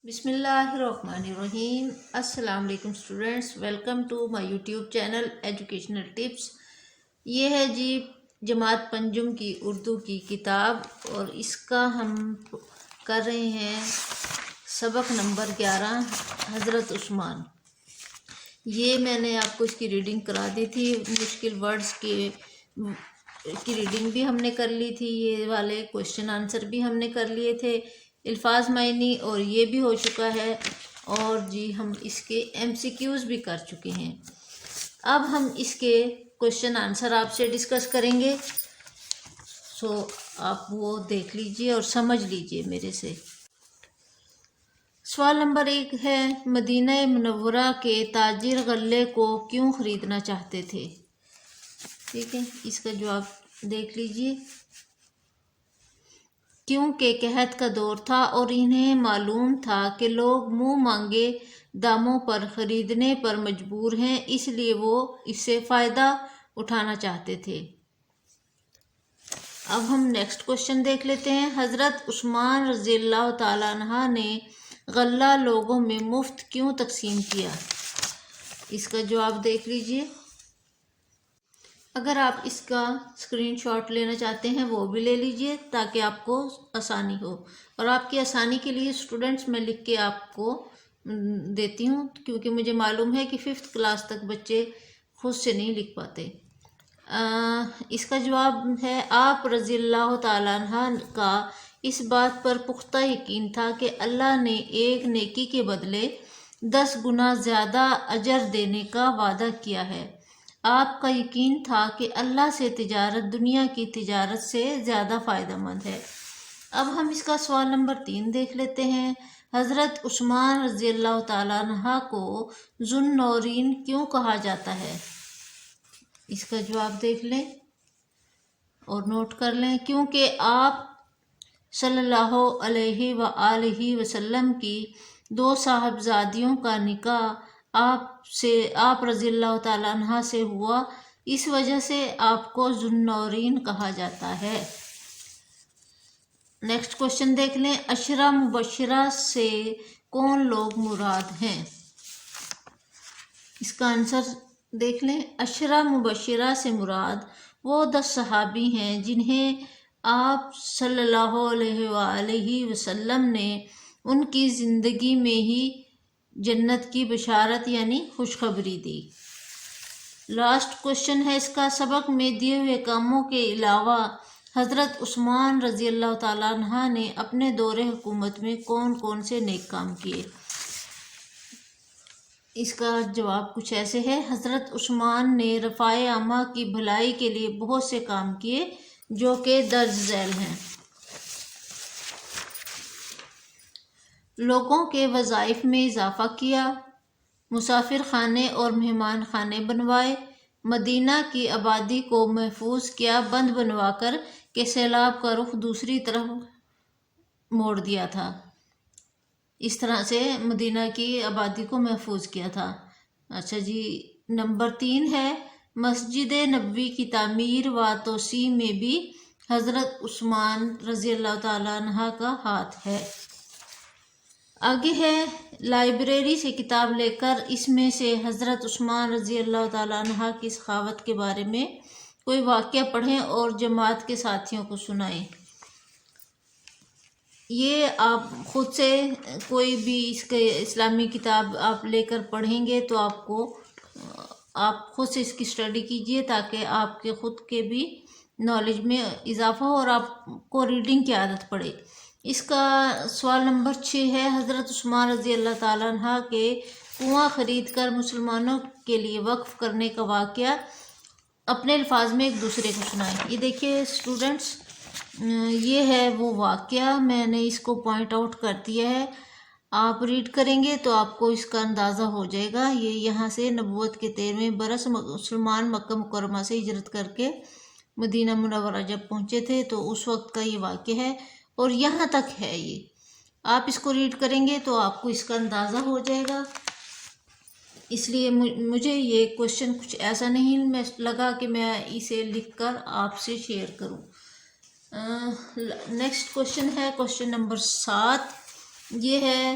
بسم اللہ الرحمن الرحیم۔ السلام علیکم students, welcome to my YouTube channel educational tips. یہ ہے جی جماعت پنجم کی اردو کی کتاب، اور اس کا ہم کر رہے ہیں سبق نمبر 11 حضرت عثمان۔ یہ میں نے آپ کو اس کی ریڈنگ کرا دی تھی، مشکل ورڈز کی ریڈنگ بھی ہم نے کر لی تھی، یہ والے کوشچن آنسر بھی ہم نے کر لیے تھے، الفاظ معنی اور یہ بھی ہو چکا ہے، اور جی ہم اس کے ایم سی کیوز بھی کر چکے ہیں۔ اب ہم اس کے کوشچن آنسر آپ سے ڈسکس کریں گے، سو آپ وہ دیکھ لیجئے اور سمجھ لیجئے میرے سے۔ سوال نمبر 1 ہے، مدینہ منورہ کے تاجر غلے کو کیوں خریدنا چاہتے تھے؟ ٹھیک ہے، اس کا جواب دیکھ لیجئے۔ کیونکہ قحط کا دور تھا اور انہیں معلوم تھا کہ لوگ منہ مانگے داموں پر خریدنے پر مجبور ہیں، اس لیے وہ اس سے فائدہ اٹھانا چاہتے تھے۔ اب ہم نیکسٹ کوشچن دیکھ لیتے ہیں۔ حضرت عثمان رضی اللہ تعالیٰ عنہ نے غلہ لوگوں میں مفت کیوں تقسیم کیا؟ اس کا جواب دیکھ لیجئے۔ اگر آپ اس کا اسکرین شاٹ لینا چاہتے ہیں وہ بھی لے لیجئے تاکہ آپ کو آسانی ہو، اور آپ کی آسانی کے لیے اسٹوڈنٹس میں لکھ کے آپ کو دیتی ہوں، کیونکہ مجھے معلوم ہے کہ 5th کلاس تک بچے خود سے نہیں لکھ پاتے۔ اس کا جواب ہے، آپ رضی اللہ تعالیٰ عنہ کا اس بات پر پختہ یقین تھا کہ اللہ نے ایک نیکی کے بدلے 10 گنا زیادہ اجر دینے کا وعدہ کیا ہے۔ آپ کا یقین تھا کہ اللہ سے تجارت دنیا کی تجارت سے زیادہ فائدہ مند ہے۔ اب ہم اس کا سوال نمبر 3 دیکھ لیتے ہیں۔ حضرت عثمان رضی اللہ تعالیٰ عنہ کو ذو النورین کیوں کہا جاتا ہے؟ اس کا جواب دیکھ لیں اور نوٹ کر لیں۔ کیونکہ آپ صلی اللہ علیہ وآلہ وسلم کی 2 صاحبزادیوں کا نکاح آپ رضی اللہ تعالیٰ عنہ سے ہوا، اس وجہ سے آپ کو ذو النورین کہا جاتا ہے۔ نیکسٹ کوشچن دیکھ لیں۔ عشرہ مبشرہ سے کون لوگ مراد ہیں؟ اس کا آنسر دیکھ لیں۔ عشرہ مبشرہ سے مراد وہ 10 صحابی ہیں جنہیں آپ صلی اللہ علیہ وآلہ وسلم نے ان کی زندگی میں ہی جنت کی بشارت یعنی خوشخبری دی۔ لاسٹ کوشچن ہے اس کا، سبق میں دیے ہوئے کاموں کے علاوہ حضرت عثمان رضی اللہ تعالیٰ عنہ نے اپنے دور حکومت میں کون کون سے نیک کام کیے؟ اس کا جواب کچھ ایسے ہے۔ حضرت عثمان نے رفاع عامہ کی بھلائی کے لیے بہت سے کام کیے جو کہ درج ذیل ہیں۔ لوگوں کے وظائف میں اضافہ کیا، مسافر خانے اور مہمان خانے بنوائے، مدینہ کی آبادی کو محفوظ کیا، بند بنوا کر کہ سیلاب کا رخ دوسری طرف موڑ دیا تھا، اس طرح سے مدینہ کی آبادی کو محفوظ کیا تھا۔ اچھا جی، نمبر 3 ہے، مسجد نبوی کی تعمیر و توسیع میں بھی حضرت عثمان رضی اللہ تعالیٰ عنہ کا ہاتھ ہے۔ آگے ہے، لائبریری سے کتاب لے کر اس میں سے حضرت عثمان رضی اللہ تعالیٰ عنہ کی سخاوت کے بارے میں کوئی واقعہ پڑھیں اور جماعت کے ساتھیوں کو سنائیں۔ یہ آپ خود سے کوئی بھی اس کے اسلامی کتاب آپ لے کر پڑھیں گے تو آپ خود سے اس کی اسٹڈی کیجئے تاکہ آپ کے خود کے بھی نالج میں اضافہ ہو اور آپ کو ریڈنگ کی عادت پڑے۔ اس کا سوال نمبر 6 ہے، حضرت عثمان رضی اللہ تعالیٰ عنہ کے کنواں خرید کر مسلمانوں کے لیے وقف کرنے کا واقعہ اپنے الفاظ میں ایک دوسرے کو سنائیں۔ یہ دیکھیے اسٹوڈنٹس، یہ ہے وہ واقعہ، میں نے اس کو پوائنٹ آؤٹ کر دیا ہے، آپ ریڈ کریں گے تو آپ کو اس کا اندازہ ہو جائے گا۔ یہ یہاں سے نبوت کے 13ویں برس مسلمان مکہ مکرمہ سے ہجرت کر کے مدینہ منورہ جب پہنچے تھے تو اس وقت کا یہ واقعہ ہے، اور یہاں تک ہے۔ یہ آپ اس کو ریڈ کریں گے تو آپ کو اس کا اندازہ ہو جائے گا، اس لیے مجھے یہ کوشچن کچھ ایسا نہیں لگا کہ میں اسے لکھ کر آپ سے شیئر کروں۔ نیکسٹ کوشچن ہے کوشچن نمبر 7، یہ ہے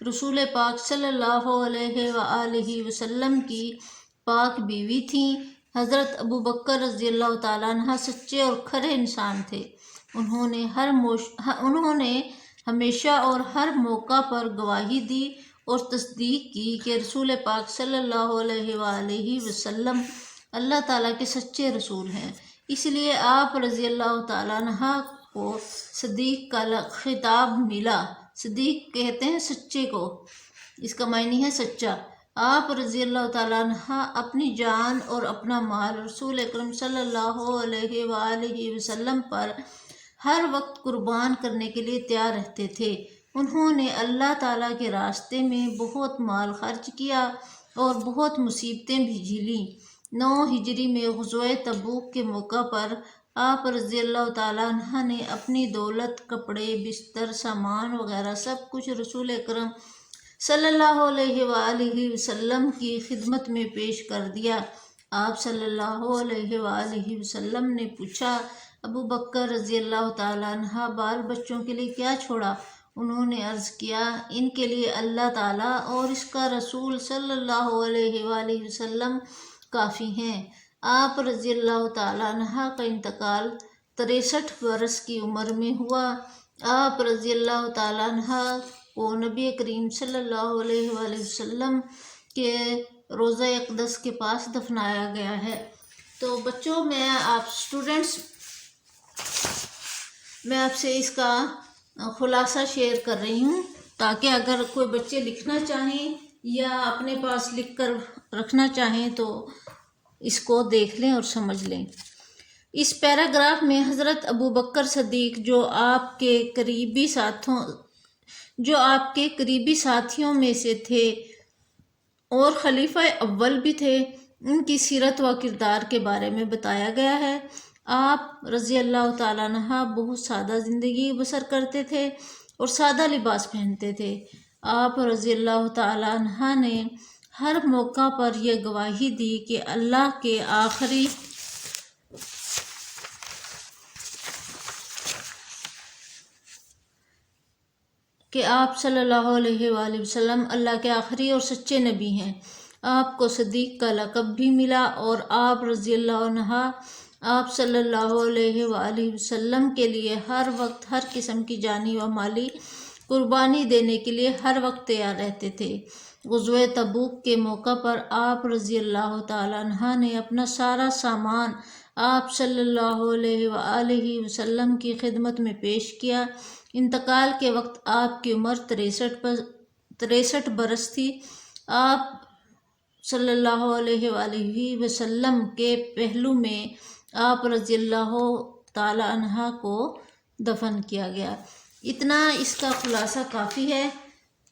رسول پاک صلی اللہ علیہ وآلہ وسلم کی پاک بیوی تھیں۔ حضرت ابو بکر رضی اللہ تعالیٰ عنہ سچے اور کھرے انسان تھے۔ انہوں نے ہمیشہ اور ہر موقع پر گواہی دی اور تصدیق کی کہ رسول پاک صلی اللہ علیہ وآلہ وسلم اللہ تعالیٰ کے سچے رسول ہیں۔ اس لیے آپ رضی اللہ تعالیٰ عنہ کو صدیق کا خطاب ملا۔ صدیق کہتے ہیں سچے کو، اس کا معنی ہے سچا۔ آپ رضی اللہ تعالیٰ عنہ اپنی جان اور اپنا مال رسول اکرم صلی اللہ علیہ وآلہ وسلم پر ہر وقت قربان کرنے کے لیے تیار رہتے تھے۔ انہوں نے اللہ تعالیٰ کے راستے میں بہت مال خرچ کیا اور بہت مصیبتیں بھی جھیلیں۔ 9 ہجری میں غزوہ تبوک کے موقع پر آپ رضی اللہ تعالیٰ عنہ نے اپنی دولت، کپڑے، بستر، سامان وغیرہ سب کچھ رسول اکرم صلی اللہ علیہ وآلہ وسلم کی خدمت میں پیش کر دیا۔ آپ صلی اللہ علیہ وآلہ وسلم نے پوچھا، ابو بکر رضی اللہ تعالیٰ عنہ بال بچوں کے لیے کیا چھوڑا؟ انہوں نے عرض کیا، ان کے لیے اللہ تعالیٰ اور اس کا رسول صلی اللہ علیہ وآلہ وسلم کافی ہیں۔ آپ رضی اللہ تعالیٰ عنہ کا انتقال 63 برس کی عمر میں ہوا۔ آپ رضی اللہ تعالیٰ عنہ کو نبی کریم صلی اللہ علیہ وآلہ وسلم کے روضہ اقدس کے پاس دفنایا گیا ہے۔ تو بچوں، میں آپ سے اس کا خلاصہ شیئر کر رہی ہوں تاکہ اگر کوئی بچے لکھنا چاہیں یا اپنے پاس لکھ کر رکھنا چاہیں تو اس کو دیکھ لیں اور سمجھ لیں۔ اس پیراگراف میں حضرت ابو بکر صدیق جو آپ کے قریبی ساتھیوں میں سے تھے اور خلیفہ اول بھی تھے، ان کی سیرت و کردار کے بارے میں بتایا گیا ہے۔ آپ رضی اللہ تعالیٰ عنہ بہت سادہ زندگی بسر کرتے تھے اور سادہ لباس پہنتے تھے۔ آپ رضی اللہ تعالیٰ عنہ نے ہر موقع پر یہ گواہی دی کہ آپ صلی اللہ علیہ وآلہ وسلم اللہ کے آخری اور سچے نبی ہیں۔ آپ کو صدیق کا لقب بھی ملا اور آپ رضی اللہ عنہ آپ صلی اللہ علیہ وآلہ وسلم کے لیے ہر وقت ہر قسم کی جانی و مالی قربانی دینے کے لیے ہر وقت تیار رہتے تھے۔ غزوہ تبوک کے موقع پر آپ رضی اللہ تعالیٰ عنہ نے اپنا سارا سامان آپ صلی اللہ علیہ وآلہ وسلم کی خدمت میں پیش کیا۔ انتقال کے وقت آپ کی عمر 63 برس تھی۔ آپ صلی اللہ علیہ وآلہ وسلم کے پہلو میں آپ رضی اللہ تعالیٰ عنہ کو دفن کیا گیا۔ اتنا اس کا خلاصہ کافی ہے۔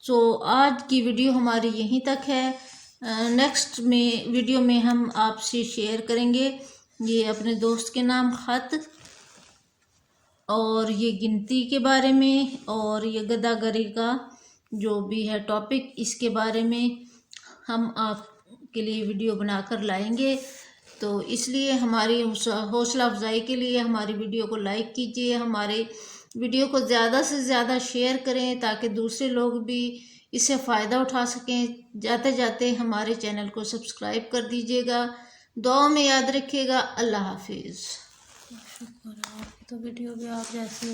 تو آج کی ویڈیو ہماری یہیں تک ہے۔ نیکسٹ ویڈیو میں ہم آپ سے شیئر کریں گے یہ اپنے دوست کے نام خط اور یہ گنتی کے بارے میں اور یہ گداگری کا جو بھی ہے ٹاپک، اس کے بارے میں ہم آپ کے لیے ویڈیو بنا کر لائیں گے۔ تو اس لیے ہماری حوصلہ افزائی کے لیے ہماری ویڈیو کو لائک کیجیے، ہمارے ویڈیو کو زیادہ سے زیادہ شیئر کریں تاکہ دوسرے لوگ بھی اس سے فائدہ اٹھا سکیں۔ جاتے جاتے ہمارے چینل کو سبسکرائب کر دیجیے گا۔ دعاؤں میں یاد رکھیے گا۔ اللہ حافظ۔ شکر ہے، تو ویڈیو بھی آپ جیسی